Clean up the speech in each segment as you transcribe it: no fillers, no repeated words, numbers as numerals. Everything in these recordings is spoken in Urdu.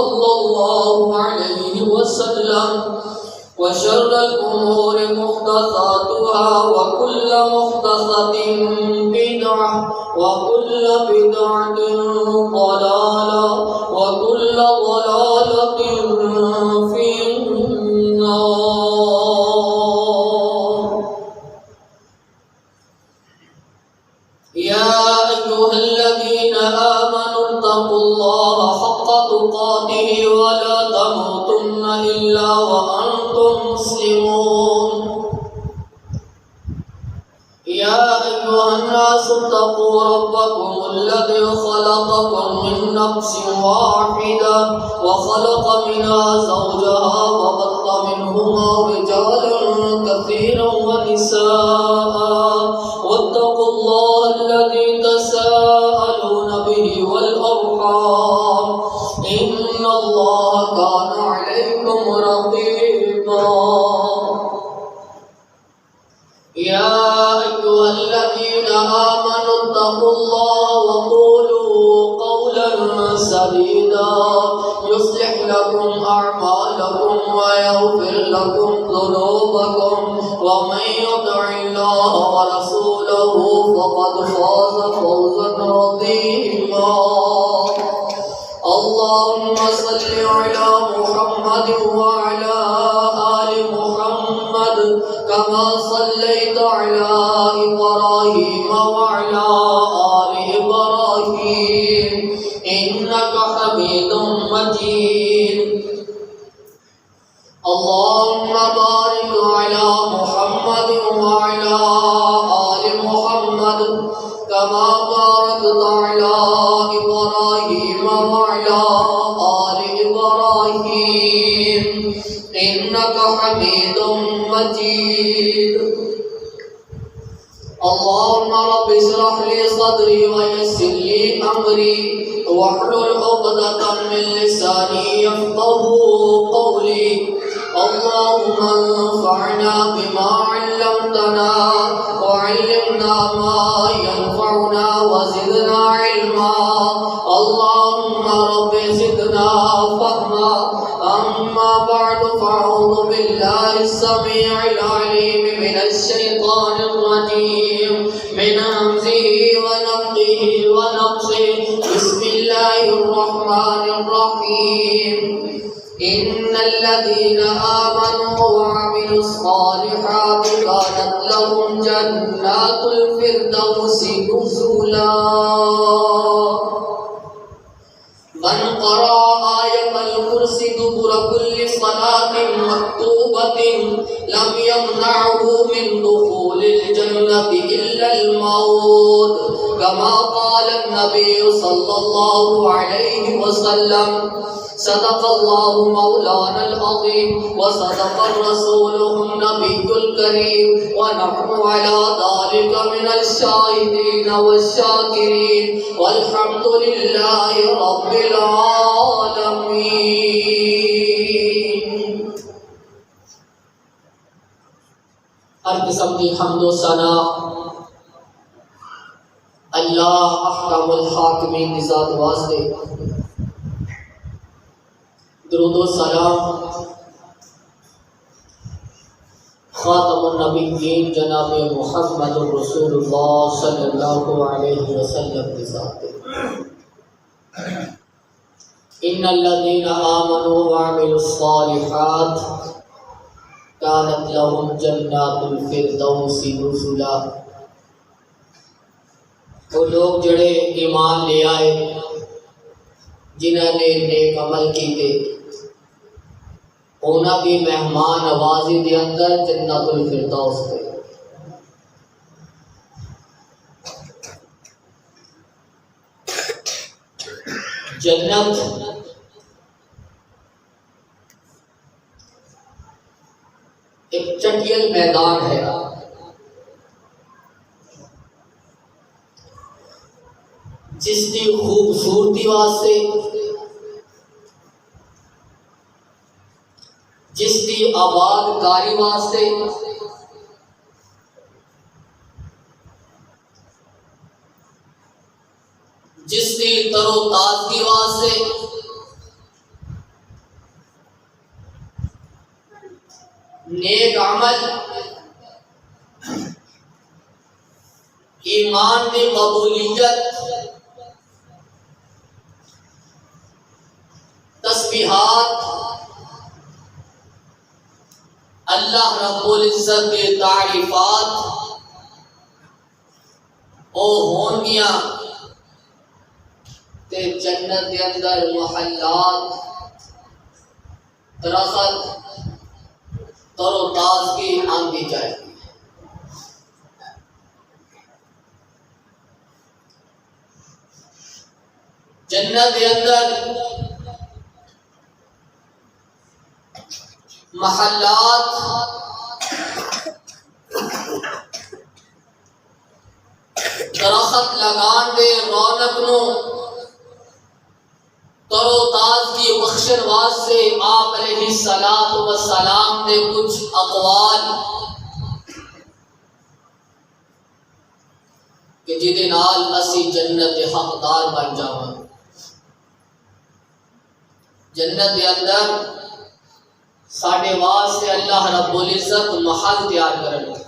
صلى الله عليه وسلم وشر الأمور محدثاتها وكل محدثة بدعة وكل بدعة ضلالة وكل ضلالة في النار. يا أيها الذين آمنوا اتقوا الله حق تقاته ولا تموتن إلا وأنتم مسلمون. يا أيها الناس اتقوا ربكم الذي خلقكم من نفس واحدة وخلق منها زوجها وبث منهما رجالا كثيرا ونساء واتقوا الله الذي تساءلون به والأرحام إن الله كان عليكم رقيبا. يا أيها الذين آمنوا اتقوا الله وقولوا قولا سديدا يصلح لكم أعمالكم ويغفر لكم ذنوبكم ومن يطع الله ورسوله فقد فاز فوزا عظيما. اللهم صل على محمد وعلى آل محمد كما صليت على إبراهيم وعلى آل إبراهيم إنك حميد مجيد. اللهم بارك على محمد وعلى آل محمد كما باركت على إبراهيم وعلى آل إبراهيم إنك حميد مجيد. اللهم رب اشرح لي صدري ويسر لي أمري واحلل عقدة من لساني يفقهوا قولي. اللهم انفعنا بما علمتنا وعلمنا ما ينفعنا وزدنا علما. اللهم رب زدنا فهما. أما بعد فأعوذ بالله السميع العليم من الشيطان الرجيم من همزه ونفخه ونفخه. بسم الله الرحمن الرحيم. إن الذين آمنوا وعملوا الصالحات كانت لهم جنات الفردوس نزلا. من قرأ آية الكرسي دبر كل صلاة مكتوبة لم يمنعه من دخول الجنة إلا الموت كما قال النبي صلى الله عليه وسلم. صدق الله مولانا العظيم وصدق رسوله النبي الكريم ونحن على ذلك من الشاهدين والشاكرين والحمد لله رب العالمين. ہر قسم کی حمد و ثنا اللہ احکم الحاکمین کی ذات واسطے. درود و سلام خاتم النبیین جناب محمد رسول اللہ صلی اللہ علیہ وسلم کی ذات. ان الذین آمنوا وعملوا الصالحات كانت لهم جنات الفردوس نزلا. وہ لوگ جڑے ایمان لے آئے جنہوں نے نیک عمل کیتے اونا کی مہمان نوازی دے اندر جنت الفردوس تے. جنت ایک چٹیل میدان ہے جس کی خوبصورتی واسطے، جس کی آباد کاری واسطے، جس کی تر و تازگی واسطے نیک عمل ایمان کی قبولیت تسبیحات اللہ رب العزت کے تعریفات او ہون گیا تے جنت کے اندر محلات درخت تر و تازگی آندی جائے گی. جنت کے اندر محلات درخت لگان دے رونق نو تر و تازگی بخشن واسطے آپ علیہ الصلوۃ والسلام دے کچھ اقوال کہ جدے نال اسی جنت دے حقدار بن جاواں. جنت دے اندر ساڈے واسطے اللہ رب العزت محل تیار کرن گے.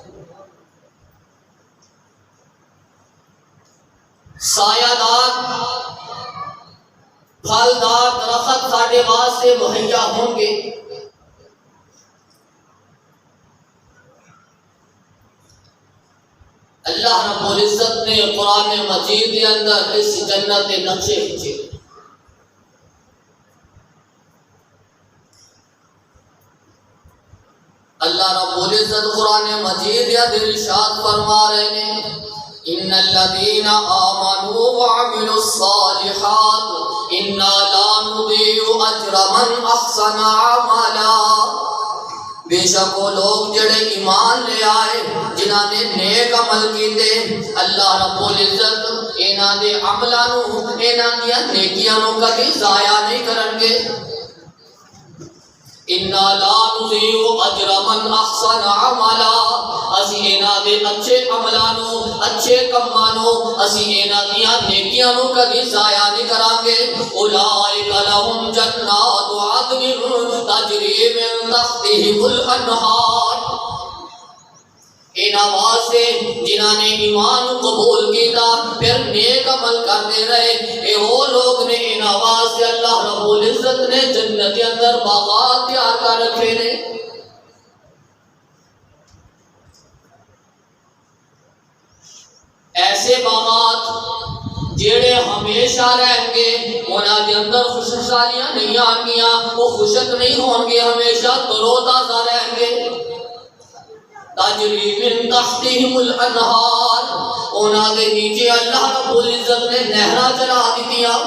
سایہ دار پھلدار درخت ساڈے واسطے مہیا ہوں گے. اللہ رب العزت نے قرآن مجید کے اندر اس جنت کے نقشے کھینچے. اللہ رب العزت قرآن مجید کے اندر ارشاد فرما رہے ہیں ان الذين آمنوا وعملوا الصالحات انا لا نضيع اجر من احسن عملا. بے شک وہ لوگ جڑے ایمان لے آئے جنہاں نے نیک عمل کیتے اللہ رب العزت انہاں دے عملاں نو انہاں دی نیکیاں نو کبھی ضائع نہیں کرن گے. انا لا نضيع اجر من احسن عملا. اسی انہاں دے اچھے عملاں نو اچھے کماں نو اسی انہاں دی نیکیاں نو کبھی ضائع نہیں کران گے. اولئک لهم جنات عدن تجری من تحتهم الانہار. انہاں واسطے جنہاں نے ایمان قبول کیتا پھر نیک عمل کرتے رہے اے وہ لوگ نے انہاں واسطے اللہ رب العزت نے جنت کے اندر باغات تیار کر رکھے نے. ایسے باغات جڑے ہمیشہ رہیں گے انہاں دے اندر خوشحالیاں نہیں آن گیاں وہ خشک نہیں ہون گے ہمیشہ ترو تازہ رہیں گے. تجری من تحتهم الانہار انہاں دے نیچے اللہ رب العزت نے نہراں چلا دتیاں.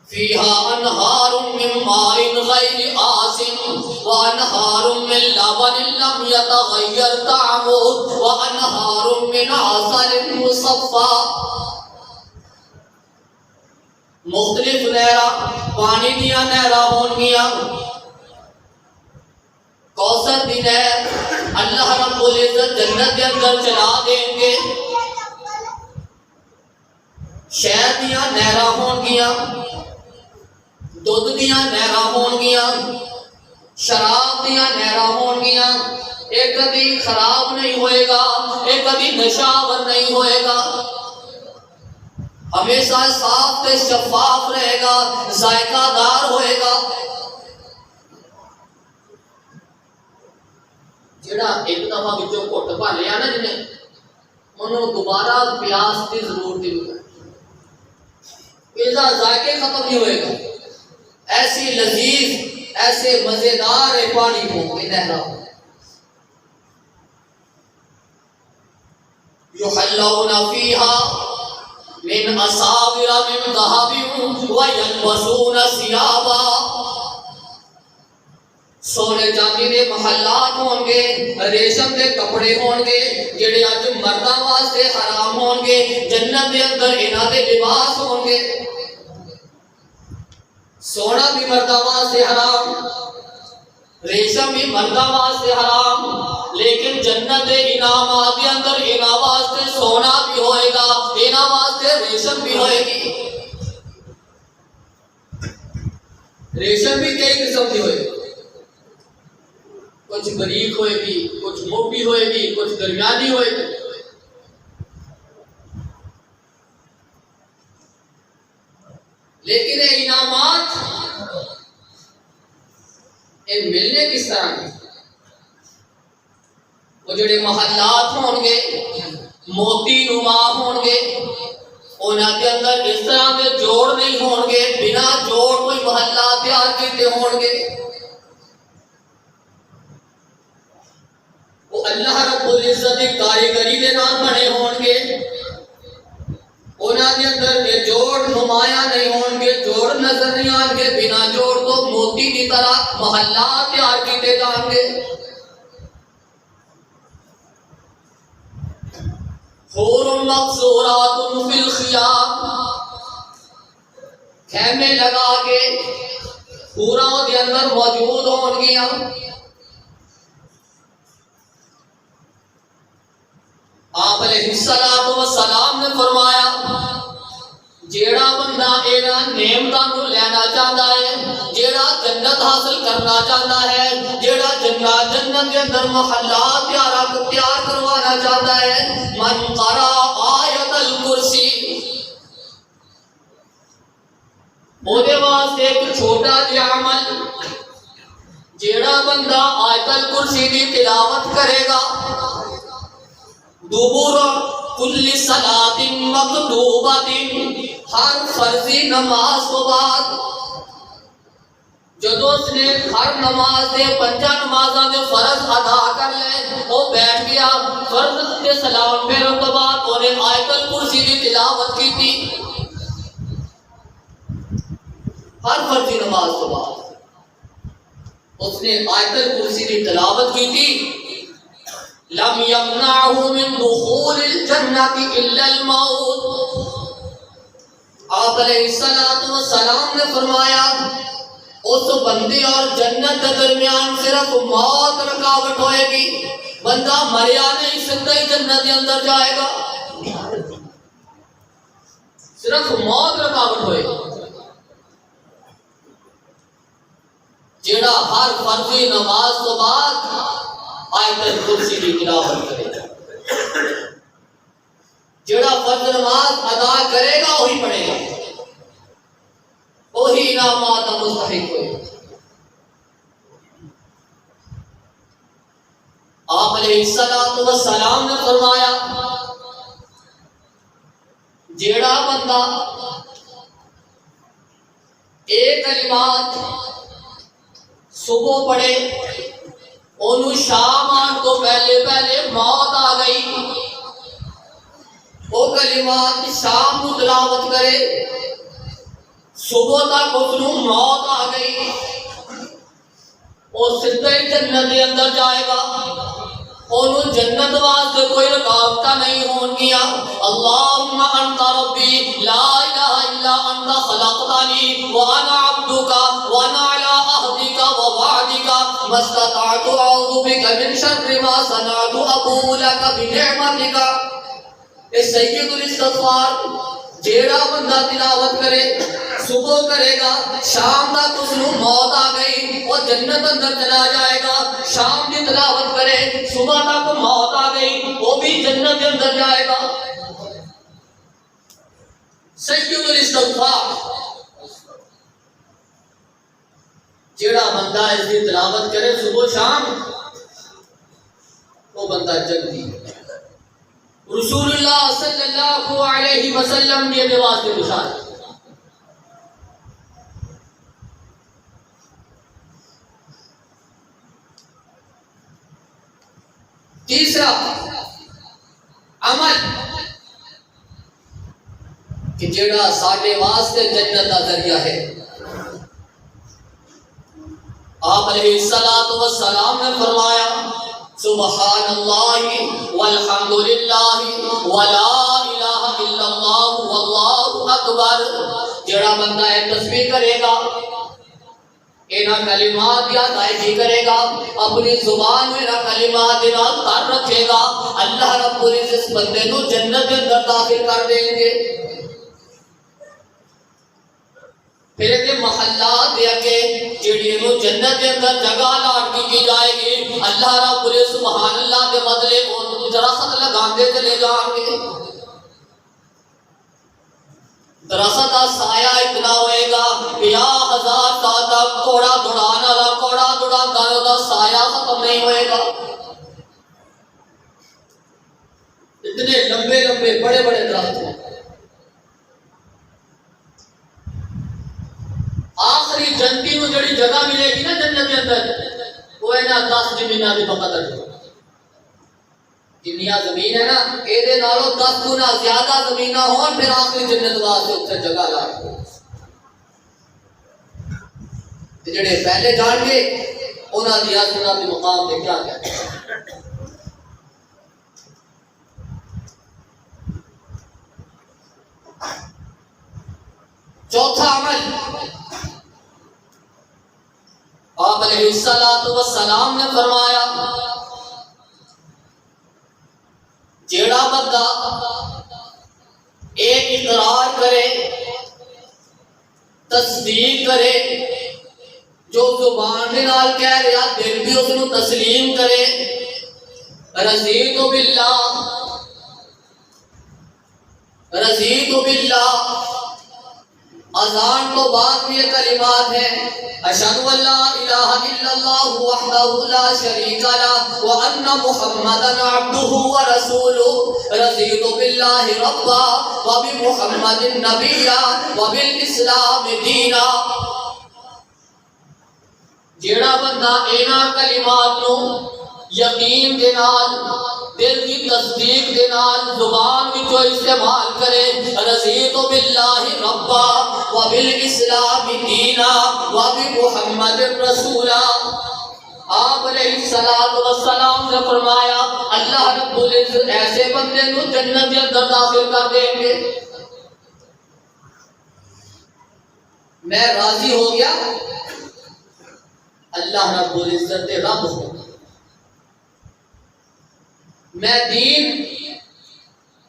فیہا انہار من ماء غیر آسن وانہار من لبن لم یتغیر طعمه وانہار من عسل مصفى. مختلف نہراں پانی دیاں نہراں ہون گیاں. کوثر دی نہر اللہ رب العزت جنت کے اندر چلا دیں گے. شہد دیاں نہراں ہون گیاں دودھ دیاں نہراں ہون گیاں شراب دیاں نہراں ہون گیاں. ایک کبھی خراب نہیں ہوئے گا ایک کبھی نشاور نہیں ہوئے گا ہمیشہ صاف تے شفاف رہے گا ذائقہ دار ہوئے گا. جڑا ایک دفعہ بچوں گھٹ پا لیا نا جنہیں انہوں دوبارہ پیاس کی ضرورت نہیں ہے. ذائقے ختم نہیں ہوئے گا. ایسی لذیذ ایسے مزیدار پانی ہوں گے نہرا. یحلون فیہا من اساور من ذہب وینبسون ثیابا. سونے چاندی دے محلات ہون گے ریشم دے کپڑے ہون گے جڑے اج مرداں واسطے حرام ہون گے جنت دے اندر انہاں دے لباس ہون گے. سونا بھی مرداں واسطے حرام ریشم بھی مرداں واسطے حرام لیکن جنت دے انعامات دے اندر انہاں واسطے سونا بھی ہوئے گا انہاں واسطے ریشم بھی ہوئے گی. ریشم بھی کئی قسم کی ہوئے گی. کچھ بریک ہوئے گی، کچھ موٹی ہوئے گی، کچھ درمیانی ہوئے گی۔ لیکن یہ انعامات یہ ملنے کس طرح کے؟ وہ جڑے محلات ہون گے موتی نما ہون گے، انہاں کے اندر اس طرح کے جوڑ نہیں ہون گے، بنا جوڑ کوئی محلات تیار کیتے ہون گے۔ وہ اللہ رب العزت کی کاریگری کے نام بنے ہون گے، انہاں کے اندر یہ جوڑ نمایاں نہیں ہون گے، جوڑ نظر نہیں آن گے، بنا جوڑ تو موتی کی طرح محلات تیار کیتے جان گے۔ حور مقصورات فی الخیام، خیمے لگا کے حوراں دے اندر موجود ہون گیاں۔ آپ علیہ السلام نے فرمایا جیڑا بندہ اینا نعمتاں نو لینا چاہتا ہے، جیڑا جنت حاصل کرنا چاہتا ہے، جیڑا جنت کے اندر محلات تیار کروانا چاہتا ہے، من قرأ آیت الکرسی، وہ واسطے ایک چھوٹا جا عمل، جیڑا بندہ آیت الکرسی دی تلاوت کرے گا دبور کل صلاۃ مکتوبۃ، ہر فرضی نماز کو بعد، جدو اس نے ہر نماز دے پنجا نمازاں دے فرض ادا کر لے، وہ بیٹھ گیا، فرض دے سلام پھیرن تو بعد انہیں آیت الکرسی دی تلاوت کی تھی، ہر فرضی نماز تو بعد اس نے آیت الکرسی دی تلاوت کی تھی۔ لم یمنعہ من دخول الجنت الا الموت، آپ علیہ السلام نے فرمایا اس بندے اور جنت کے درمیان صرف موت رکاوٹ ہوئے گی، بندہ مریا نہیں سیدھا ہی جنت کے اندر جائے گا، صرف موت رکاوٹ ہوئے گی۔ جیڑا ہر فرضی نماز تو بعد آیت الکرسی کی تلاوت کرے گا، جیڑا فرض نماز ادا کرے گا وہی پڑھے گا، وہی انعامات مستحق ہوئے گا۔ آپ علیہ السلام نے فرمایا جیڑا بندہ ایک کلمات صبح پڑھے، انہوں شام آن کو پہلے موت آ گئی، وہ کلمات شام کو تلاوت کرے، صبح تک اس کو موت آ گئی، وہ سیدھا ہی جنت کے اندر جائے گا، انہوں جنت واسطے کوئی رکاوٹ نہیں ہون گیا۔ اللہم انت ربی لا الہ الا انت خلقتنی وانا عبدک وانا علی عہدک ووعدک ما استطعت اعوذ بک من شر ما صنعت ابوء لک بنعمتک۔ اے سید الاستغفار جیڑا بندہ تلاوت کرے، صبح کرے گا، شام تک اس کو موت آ گئی، وہ جنت اندر چلا جائے گا، شام کی تلاوت کرے، صبح تک موت آ گئی، وہ بھی جنت کے اندر جائے گا۔ سید الاستغفار جیڑا بندہ اس کی تلاوت کرے صبح شام، وہ بندہ جنتی ہے۔ رسول اللہ صلی اللہ علیہ وسلم یہ نواز کے بشارت۔ تیسرا عمل کہ جڑا ساڈے واسطے جنت کا ذریعہ ہے، آپ علیہ السلام نے فرمایا سبحان اللہ والحمد للہ ولا الہ الا اللہ واللہ اکبر۔ جڑا بندہ یہ تسبیح کرے گا، انہاں کلمات کی ادائیگی کرے گا، اپنی زبان میں انہاں کلمات انہاں تر رکھے گا، اللہ رب العزت اس بندے کو جنت کے اندر داخل کر دیں گے۔ پھر کے محلات دے کے جڑی نو جنت دے اندر جگہ لاٹ کی جائے گی اللہ رب العزت سبحان اللہ دے بدلے او درخت لگاندے چلے جان گے درخت کا سایہ اتنا ہوئے گا 50,000 سال تک کوڑا دوڑانا والا کوڑا دوڑا دا سایہ ختم نہیں ہوئے گا اتنے لمبے لمبے بڑے بڑے درخت ہیں آخری جنتی کو جڑی جگہ ملے گی نا جنت کے اندر وہ ہے نا 10 زمیناں دی بقدر جنیا زمین ہے نا اے دے نالوں 10 گنا زیادہ زمیناں ہون پھر آخری جنت واسطے اتنے جگہ لا تے جڑے پہلے جان گے انہاں دی انہاں دے مقام تے کیا کہتے ہیں چوتھا عمل آپ علیہ السلام نے فرمایا جیڑا بندہ ایک اقرار کرے تصدیق کرے جو زبان دے نال کہہ رہا دل بھی اس نو تسلیم کرے رضیت باللہ اذان تو بعد بھی یہ کلمات ہیں اشہد ان لا الہ الا اللہ وحدہ لا شریک لہ وان محمدا عبدہ ورسولہ رضیت باللہ ربا وبمحمد نبیا وبالاسلام دینا جیڑا بندہ اینا کلمات نو یقین دے نال دل کی تصدیق دے نال زبان وچوں استعمال کرے رضیت باللہ ربا وبالاسلام دینا وبمحمد رسولا آپ علیہ السلام نے فرمایا اللہ رب العزت ایسے بندے کو جنت کے اندر داخل کر دیں گے میں راضی ہو گیا اللہ رب العزت رب ہوں میں دین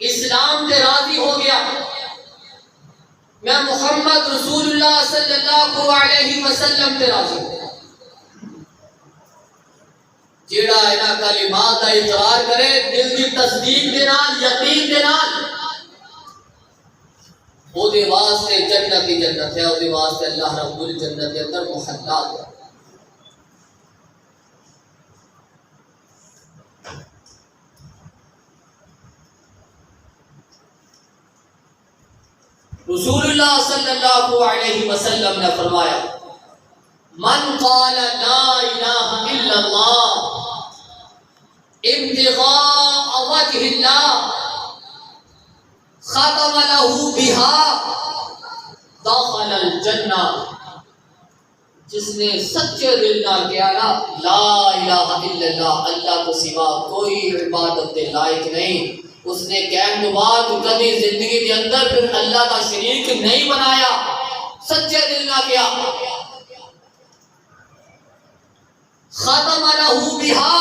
اسلام تے راضی ہو گیا میں محمد رسول اللہ صلی اللہ علیہ وسلم تے راضی ہو گیا جیڑا اینا کلمات کا اقرار کرے دل کی تصدیق دے نال یقین دے نال او دے واسطے جنت کی جنت ہے او دے واسطے اللہ رب الجنت کے اندر محلات ہے رسول اللہ صلی اللہ علیہ وسلم نے فرمایا من قال لا الہ الا اللہ ابتغاء وجہ اللہ ختم له بها دخل الجنہ جس نے سچے دل نہ کیا نا لا الہ الا اللہ اللہ کو سوا کوئی عبادت کے لائق نہیں اس نے کہنے کے بعد کبھی زندگی کے اندر پھر اللہ کا شریک نہیں بنایا سچے دل نہ کیا ختم له بها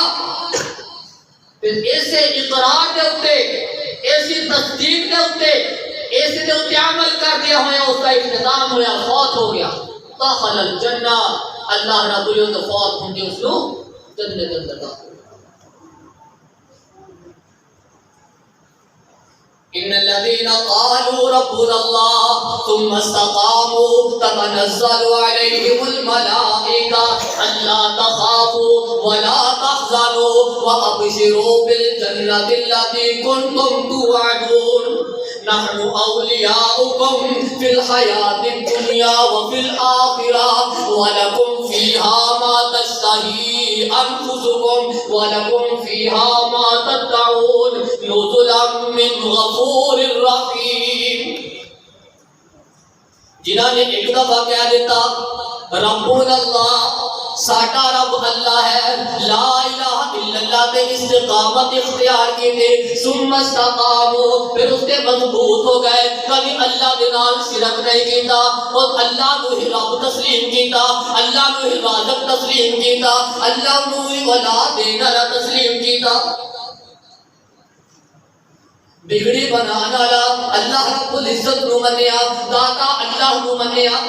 پھر ایسے اقرار دے اتے ایسی تصدیق دے اتے ایسے دے اتے عمل کر دیا ہویا اس کا اختتام ہویا فوت ہو گیا دخل الجنہ اللہ رب العزت فوت ہوندے اس کو جنت کے اندر داخل ان الذين قالوا ربنا الله ثم استقاموا تتنزل عليهم الملائكة ألا تخافوا ولا تحزنوا وأبشروا بالجنة التي كنتم توعدون نحن أولياؤكم في الحياة الدنيا وفي الآخرة ولكم فيها ما تشتهي أنفسكم ولكم فيها ما تدعون نزلا من غفور الرحیم جنہوں نے ایک دفعہ کہہ دیتا ربنا اللہ ساٹا رب اللہ ہے لا الہ الا اللہ تے استقامت اختیار کی تھی ثم استقاموا پھر اس کے مضبوط ہو گئے کبھی اللہ کے نال شرک نہیں کیتا اور اللہ کو ہی رب تسلیم کیتا اللہ کو ہی رازق تسلیم کیتا اللہ کو ہی اولاد دینا تسلیم کیتا بگڑی بنانا اللہ رب العزت نو منیا داتا اللہ نو منیا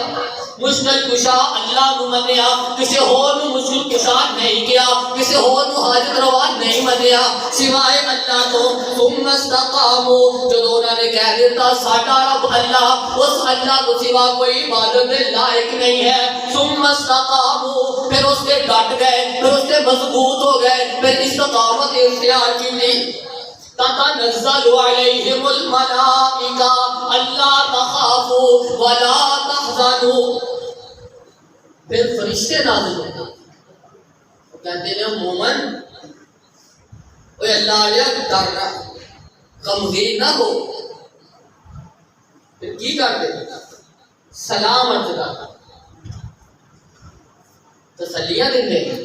مشکل کشا اللہ نو منیا، کسی اور نو مشکل کشا نہیں کیا، کسی اور نو حاجت روا نہیں منیا سوائے اللہ تو۔ ثم استقاموا، جو انہوں نے کہہ دیتا ساڈا رب اللہ، اس اللہ کو سوا کوئی عبادت لائق نہیں ہے۔ ثم استقاموا، پھر اس سے ڈٹ گئے، پھر اس سے مضبوط ہو گئے، پھر استقامت اختیار کی تھی۔ تتنزل علیہم الملائکہ الا تخافوا ولا تحزنوا، پھر فرشتے نازل ہوتے ہیں، کہتے ہیں مومن اے اللہ علیہ ڈرنا، غمگین نہ ہو۔ پھر کی کرتے ہیں؟ سلام عرض کرنا، تسلیہ دیتے ہیں۔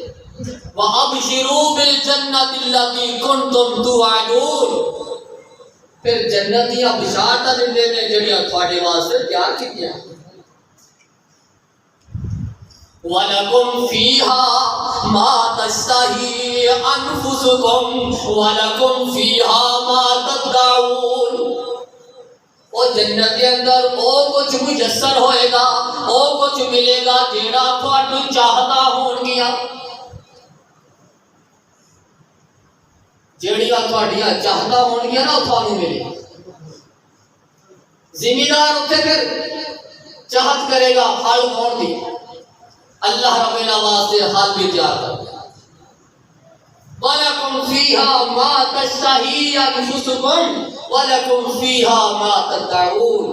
وَأَبْشِرُوا بِالْجَنَّةِ الَّتِي كُنْتُمْ تُوعَدُونَ، پھر جنتیاں بشارت دیندے نے جڑیاں تھوڑے واسطے تیار کیتیاں۔ وَلَكُمْ فِيهَا مَا تَشْتَهِي أَنفُسُكُمْ وَلَكُمْ فِيهَا مَا تَدَّعُونَ، اور جنت کے اندر وہ کچھ میسر ہوئے گا، وہ کچھ ملے گا جیڑا تھوڑا چاہتا ہون گیا، جیڑیاں تھوڑیاں چاہتا ہون گیا نا تھانوں ملے گا۔ زمیندار اتنے پھر چاہت کرے گا پھل کھاؤن دی، اللہ رب العالمین سے حال بھی تیار کر دیا۔ وَلَكُمْ فِيهَا مَا تَشْتَهِي أَنفُسُكُمْ وَلَكُمْ فِيهَا مَا تَدَّعُونَ،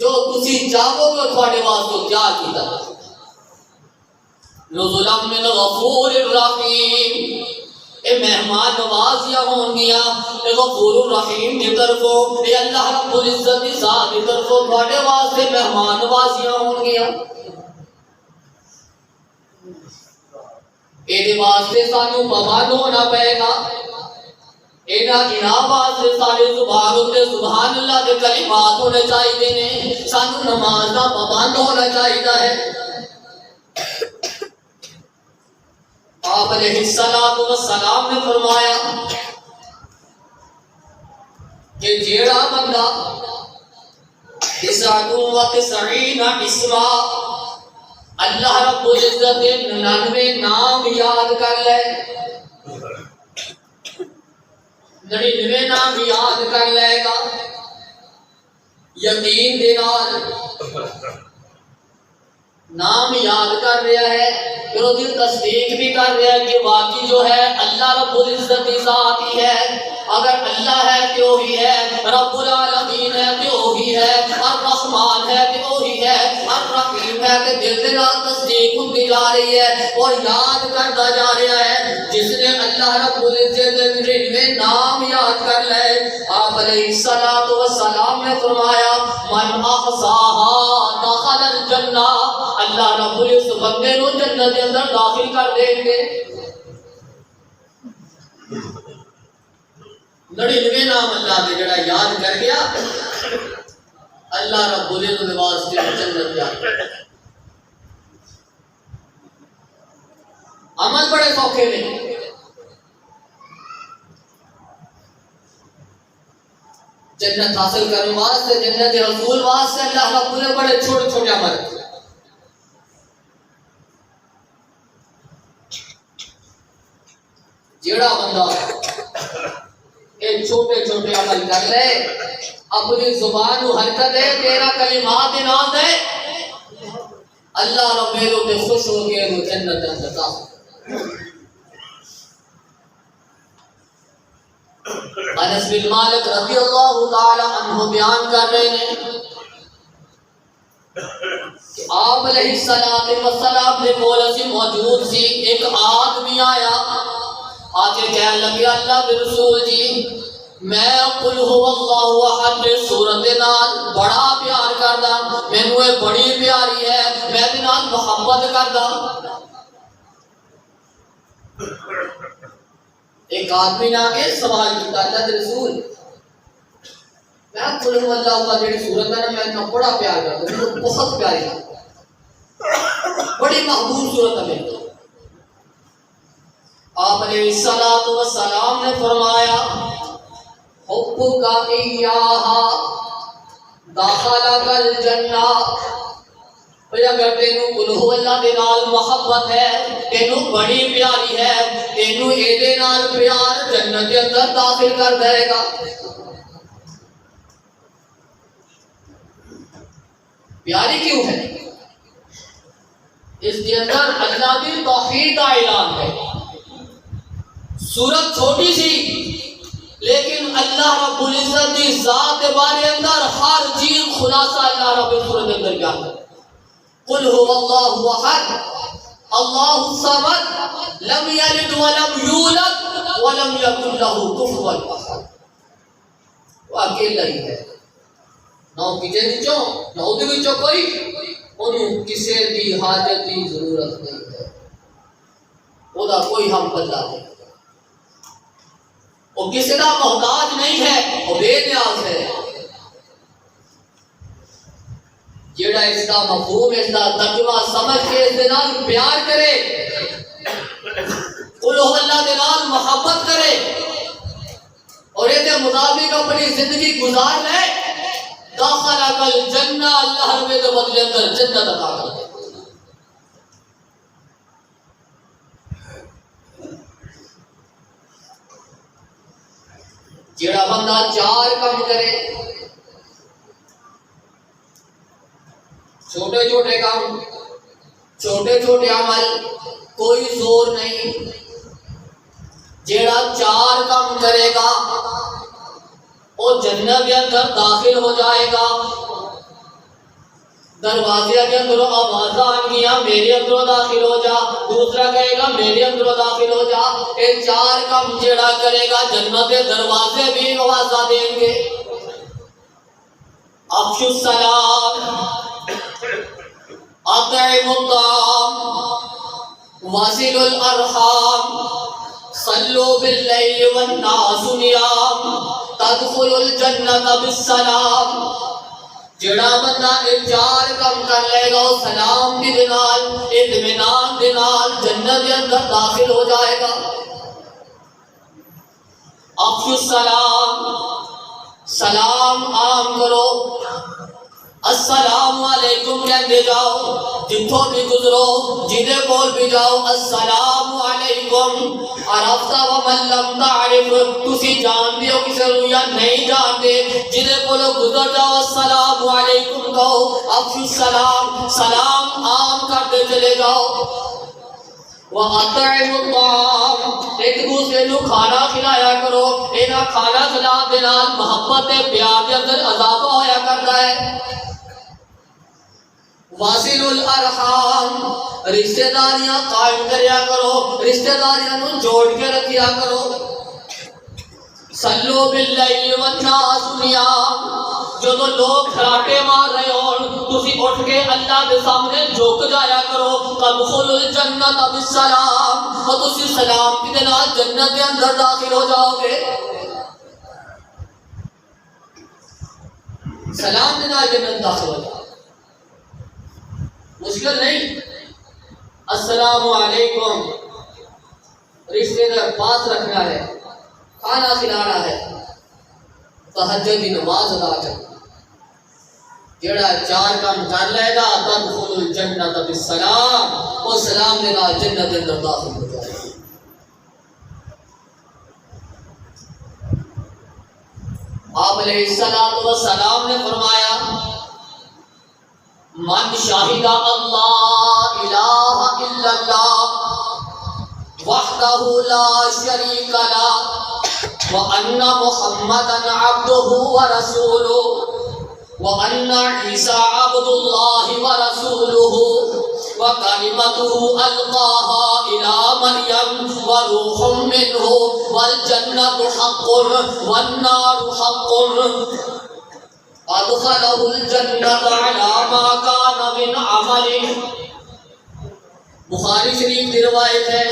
جو تسی چاہو گے تھوڑے واسطے تیار کیتا۔ نُزُلًا مِّنْ غَفُورٍ رَحِيمٍ، اے مہمان نوازیاں ہون گیا اے غفور الرحیم کی طرفوں، اے اللہ رب العزت کی ذات کی طرفوں تھوڑے واسطے مہمان نوازیاں ہون گیا۔ یہ واسطے سانو پابند ہونا پائے گا، انہاں واسطے سارے زبان اتے سبحان اللہ کے کلمات ہونے چاہیے نے، سانو نماز کا پابند ہونا چاہیے ہے۔ آپ علیہ السلام نے فرمایا کہ جیڑا بندہ 99 اسما اللہ رب العزت کے 99 نام یاد کر لے، 99 نام یاد کر لے گا یقین دے نال، نام یاد کر رہا ہے پھر اس کی تصدیق بھی کر رہا ہے کہ واقعی جو ہے اللہ رب العزت کی ذات ہی ہے، اگر اللہ ہے تو وہی ہے، رب العالمین ہے تو وہی ہے، الرحمن ہے تو وہی ہے، الرحیم ہے کہ دل دے نال تصدیق ہوتی جا رہی ہے اور یاد کرتا جا رہا ہے۔ جس نے اللہ رب العزت کے 99 نام یاد کر لے، آپ علیہ السلام نے فرمایا من احصاها دخل الجنہ، اللہ رب العزت بندے نو جنت کے اندر داخل کر دیں گے۔ 99 نام اللہ دے جڑا یاد کر گیا اللہ رب العزت کے واسطے جنت جا۔ عمل بڑے سوکھے نہیں، جنت حاصل کرنے واسطے، جنت رسول واسطے اللہ رب العزت بڑے چھوٹے چھوٹے عمل، جیڑا بندہ ایک چھوٹے چھوٹے عمل کر لے، اپنی زبان کو حرکت ہے، تیرا کلمات نام دے، اللہ رب العزت خوش ہو کے وہ جنت جاتا۔ انس بن مالک رضی اللہ تعالی عنہ بیان کر رہے ہیں کہ آپ علیہ السلام نے بولا سی موجود سی، ایک آدمی آیا آکے کہنے لگے اللہ کے رسول جی میں قل هو اللہ احد سورت نال بڑا پیار کردا، مینوں یہ بڑی پیاری ہے، میں دے نال محبت کردا۔ ایک آدمی نے آگے سوال کیتا اللہ کے رسول میں قل هو اللہ کا جڑی سورت ہے نا میں بڑا پیار کردا، مینوں بہت پیاری ہے، بڑی محبوب سورت ہے میری۔ آپ علیہ السلام نے فرمایا حبک ایہا دخلک الجنہ، اگر تینوں قل ہو اللہ دے نال محبت ہے، تینوں بڑی پیاری ہے، تینوں اے دے نال پیار جنت دے اندر داخل کر دے گا۔ پیاری کیوں ہے؟ اس کے اندر اللہ کی توحید کا اعلان ہے۔ سورت چھوٹی سی لیکن اللہ رب العزت کی ذات کے بارے اندر ہر چیز خلاصہ اللہ رب سورت کے اندر بیان ہے۔ قل هو اللہ احد اللہ الصمد لم یلد ولم یولد ولم یکن له کفوا احد۔ وہ اکیلا ہی ہے، نہ کسی وچوں نہ اودے وچوں کوئی انہوں کسی دی حاجت دی ضرورت نہیں ہے، وہ دا کوئی ہم بدلا نہیں، وہ کسی دا محتاج نہیں ہے، وہ بے نیاز ہے۔ جیڑا اس کا مفہوم، اس کا ترجمہ سمجھ کے اس دے نال پیار کرے، قل ہو اللہ دے نال محبت کرے اور اس کے مطابق اپنی زندگی گزار لے، داخل الجنہ، اللہ رب دے بدلے اندر جنت عطا کر دے۔ جیڑا بندہ چار کام کرے، چھوٹے چھوٹے کام، چھوٹے چھوٹے عمل، کوئی زور نہیں، جیڑا چار کام کرے گا وہ جنت کے اندر داخل ہو جائے گا۔ دروازے کے اندر آواز آن گیا میرے اندر داخل ہو جا، دوسرا کہے گا میرے اندر داخل ہو جا، یہ چار کام جیڑا کرے گا جنت کے دروازے بھی آواز دیں گے۔ افشوا السلام، اطعموا الطعام، واصلوا الارحام، صلوا باللیل والناس نیام، تدخلوا الجنت بالسلام۔ جڑا بندہ یہ چار کام کر لے گا وہ سلام دی نال، اطمینان دی نال جنت کے اندر داخل ہو جائے گا۔ افشوا السلام، سلام عام کرو، السلام علیکم کہندے جاؤ، جتھوں بھی گزرو جدے کول بھی جاؤ السلام علیکم۔ عرفت ومن لم تعرف، تسی جان دیو کسے نوں یا نہیں جان دے، جدے کول گزر جاؤ السلام علیکم کہو، افشوا السلام، سلام عام کرتے چلے جاؤ۔ وَأَطْعِمُوا الطَّعَامَ، ایک دوسرے نو کھانا کھلایا کرو، اینا کھانا کھلا دے نال محبت پیار کے اندر اضافہ ہویا کرتا ہے۔ واصلوا الارحام، رشتہ داریاں قائم کریا کرو، رشتہ داریاں نو جوڑ کے رکھیا کرو۔ صلوا باللیل والناس نیام، جدو لوگ کھراٹے مار رہے ہو تسی اٹھ کے اللہ کے سامنے جھک جایا کرو۔ تدخلوا الجنت بالسلام، اور تسی سلام کے نال جنت کے اندر داخل ہو جاؤ گے۔ سلام کے نال جنت داخل ہو جاؤ، مشکل نہیں۔ السلام علیکم، رشتے دار پاس رکھنا ہے، کھانا کھلانا ہے، تہجد کی نماز ادا کرنا، جڑا چار کام کر لے گا تدخل الجنت بالسلام، وہ سلام کے نال جنت کے اندر داخل ہو جائے گا۔ آپ علیہ السلام نے فرمایا من شاہد اللہ الہ الا اللہ وحدہ لا شریک لہ وان محمدا عبدہ ورسولہ وان عیسی عبد اللہ ورسولہ وکلمتہ القاها الى مریم وروح منہ والجنۃ حق والنار حق ادخلہ الجنۃ علی ما کان من عملہ۔ بخاری شریف کی روایت ہے،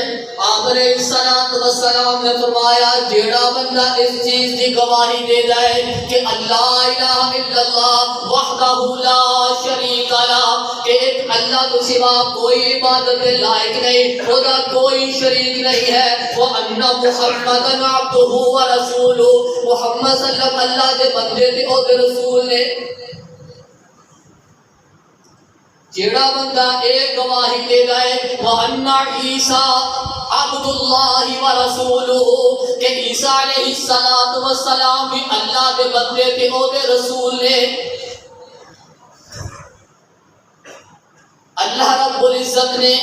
آپ علیہ السلام نے فرمایا جیڑا بندہ اس چیز کی گواہی دے جائے کہ اللہ الہ الا اللہ وحدہ لا شریک لہ، کہ ایک اللہ تو سوا کوئی عبادت کے لائق نہیں، خدا کوئی شریک نہیں ہے، وَأَنَّ مُحَمَّدًا عَبْدُهُ وَرَسُولُهُ، محمد صلی اللہ علیہ وسلم اللہ دے بندے تھے اور دے رسول نے۔ جیڑا بندہ ایک گواہی دے گئے وَأَنَّ عِيسَىٰ عَبْدُ اللَّهِ وَرَسُولُهُ کہ عیسیٰ علیہ السلام بھی اللہ دے بندے تھے او دے رسول نے. اللہ رب العزت نے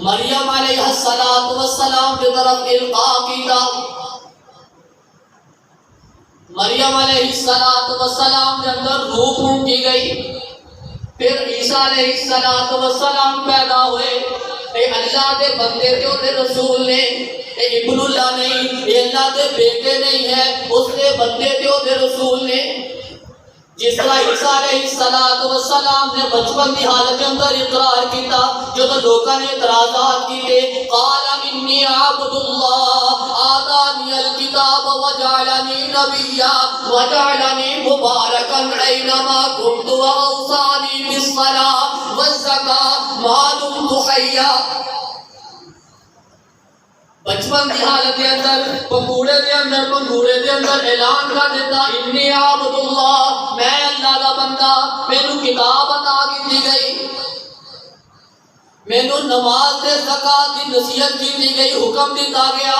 مریم علیہ السلام کی طرف القاء کیتا. مریم علیہ السلام کے اندر روح پھونکی گئی. پھر عیسیٰ علیہ السلام پیدا ہوئے. اے اللہ دے بندے تھے او دے رسول نے. اے ابن اللہ نہیں, اے اللہ دے بیٹے نہیں ہے, اس دے بندے تھے او دے رسول نے. جس طرح عیسیٰ علیہ السلام نے بچپن کی حالت کے اندر اقرار کیتا, جو تو لوگوں نے اعتراضات کیتے, قال انی عبد اللہ آتانی الکتاب وجعلنی نبیا وجعلنی مبارکا اینما کنت واوصانی بالصلاۃ والزکاۃ ما دمت حیا. بچپن کی حالت کے اندر پنگوڑے دے اندر اعلان کر دیتا انی عبد اللہ, میں اللہ دا بندہ, مینوں کتاب عطا کی گئی, مینوں نماز تے زکات کی نصیحت کی گئی, حکم دیتا گیا.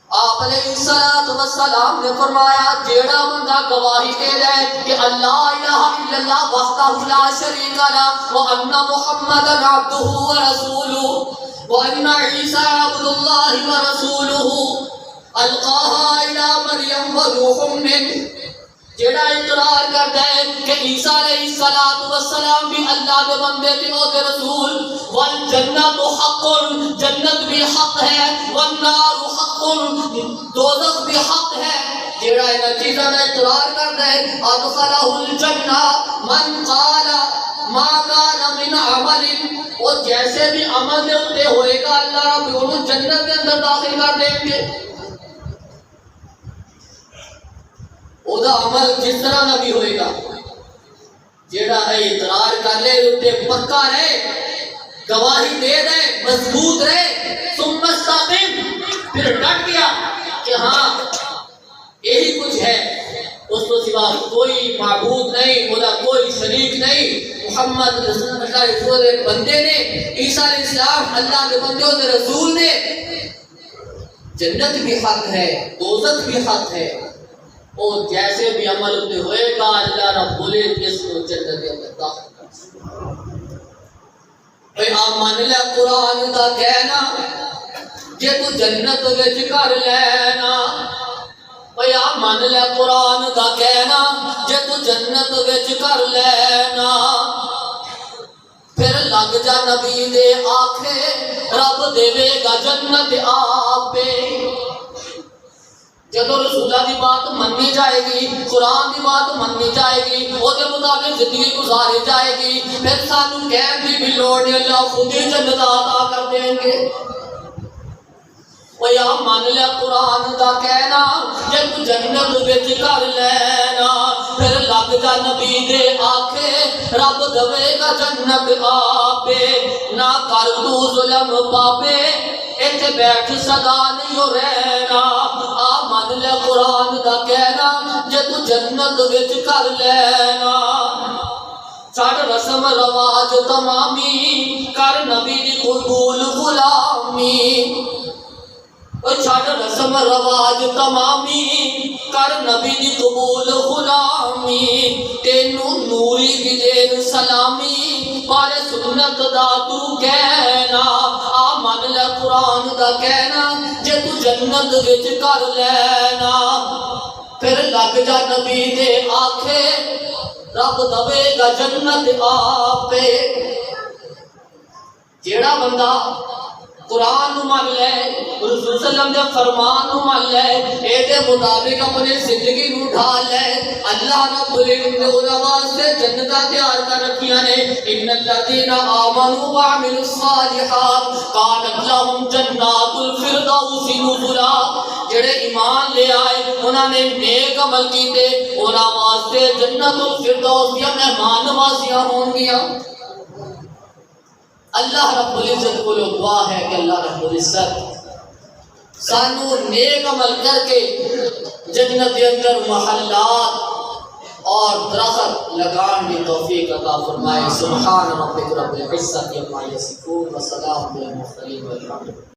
آپ علیہ السلام نے فرمایا جیڑا بندہ گواہی دے دے کہ اللہ الہ الا اللہ وحدہ لا شریک لہ وان محمدا عبدہ ورسولہ وَأَنَّ عِيسَىٰ عَبْدُ اللَّهِ وَرَسُولُهُ أَلْقَاهَا إِلَىٰ مَرْيَمَ وَرُوحٌ مِّنْهُ. جیڑا اقرار کرتا ہے کہ عیسیٰ علیہ السلام بھی اللہ کے بندے تھے او دے رسول. وَالْجَنَّةُ حَقٌّ, جنت بھی حق ہے, وَالنَّارُ حَقٌّ, دوزخ بھی حق ہے. جیڑا ان چیزاں دا اقرار کرتا ہے ادخلہ الجنہ من قال ما کان من عمل, اور جیسے بھی عمل دے اتے ہوئے گا اللہ رب انہوں جنت کے اندر داخل کر دیں گے. او دا عمل جس طرح نہ بھی ہوئے گا, جیڑا ہے اقرار کر لے اتے پکا رہے, گواہی دے دے, مضبوط رہے, ثم استقم, پھر ڈٹ گیا کہ ہاں یہی کچھ ہے, اس کو سوا کوئی معبود نہیں, خدا کوئی شریک نہیں, محمد اللہ رسول ایک بندے نے, عیسیٰ علیہ السلام اللہ کے بندے اور رسول نے. جنت بھی حق ہے, دوزخ بھی حق ہے, اور جیسے بھی عمل ہوتے ہوئے گا اللہ رب العزت اس کو جنت کے اندر داخل کر. بھئی آپ مان لے قرآن دا کہنا جے تو جنت وچ کر لینا, بھئی آپ مان لے قرآن دا کہنا جے تو جنت وچ کر لینا. پھر لگ جا نبی دے آکھے رب دے گا جنت آپے. جب رسول اللہ دی بات مننی جائے گی, قرآن دی بات مننی جائے گی, وہ دے مطابق زندگی گزاری جائے گی, پھر سانوں کہن دی بھی لوڑ نہیں, اللہ خود ہی جنت عطا کر دیں گے. وہ یا مان لے قرآن دا کہنا جے تو جنت وچ کر لینا. پھر لگ جا نبی دے آکھے رب دے گا جنت آپے. نہ کر تو ظلم پاپے, ایتھے بیٹھ صدا نہیں ہو رہنا. آ مان لے قرآن دا کہنا جے تو جنت وچ کر لینا. چھڑ رسم رواج تمامی کر نبی دی قبول غلامی. چھڑ رسم رواج تمامی کر نبی دی قبول غلامی. تینوں نوری دی دین سلامی پارے سنت دا تو کہنا. آ مان لے قرآن دا کہنا جے تو جنت وچ کر لینا. پھر لگ جا نبی دے آکھے رب دے گا جنت آپے. جیڑا بندہ قرآن نو مان لے, رسول صلی اللہ علیہ وسلم دے فرمان نو مان لے, اے دے مطابق اپنی زندگی نو ڈھال لے, اللہ رب العزت نے انہاں واسطے جنتاں تیار کر رکھیاں نے. ان الذین آمنوا وعملوا الصالحات کانت لهم جنات الفردوس نزلا. جڑے ایمان لے آئے, انہاں نے نیک عمل کیتے, انہاں واسطے جنت الفردوس یا مہمان نوازیاں ہوں گیاں. اللہ رب العزت کو دعا ہے کہ اللہ رب العزت سانو نیک عمل کر کے جنت کے اندر محلات اور درخت لگان کی توفیق عطا فرمائے۔ سبحان ربک رب العزت عما یصفون وسلام علی المرسلین والحمد للہ۔